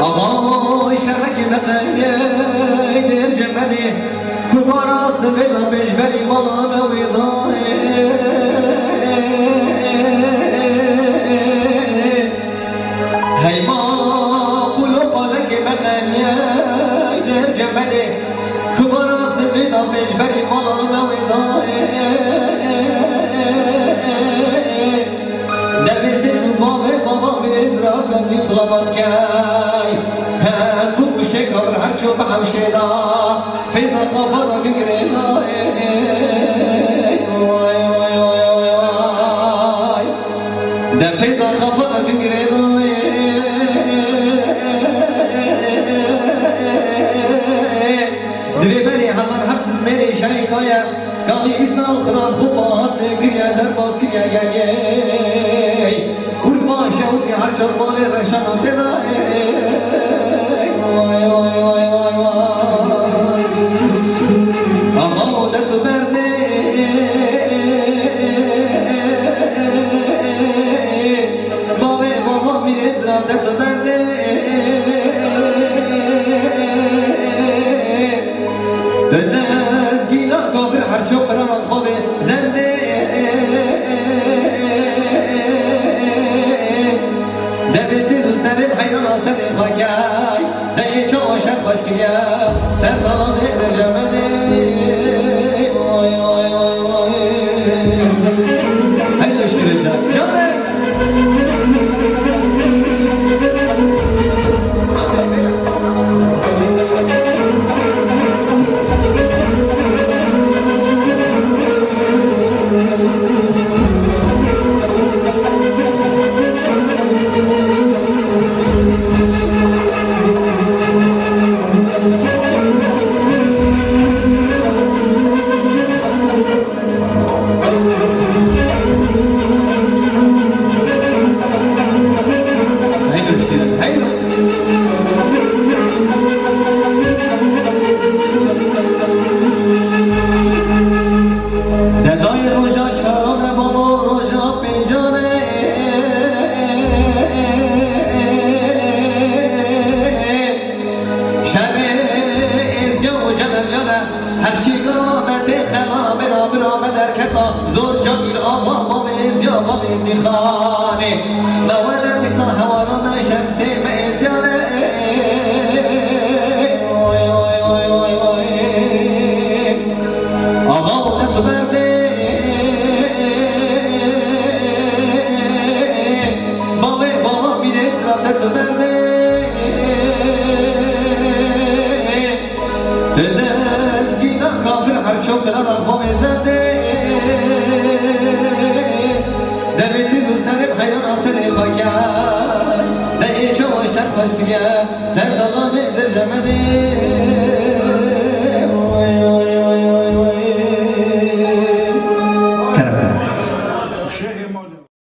آقای شرک مقیه در جمعه کبارا سبیل بجبری مالا ویدای هیما قلو قلق مقیه در جمعه کبارا سبیل بجبری مالا ویدای نبیسی بابا بابا من ازرا قضی فلابات کای هم شکر هر چوب حوشیدا فیضا قبضا بگریدا ده فیضا قبضا بگریدا دوی بری حسن حسن میری شهیدایا قالی ایسان خراب خوب آسه گریا در باز گریا گریه عرفا شهودی هر چور مالی رشان دیدا زور جميل الله بامز يا بامز خاني لا ولا بصر حوارنا شمسي ميزيانة أغاوة بردي بابي بابا بيرس رابطة بردي تدسكينا كافر حرشو ترانا بامزدي خوش دیگه سر طلا به در جمعه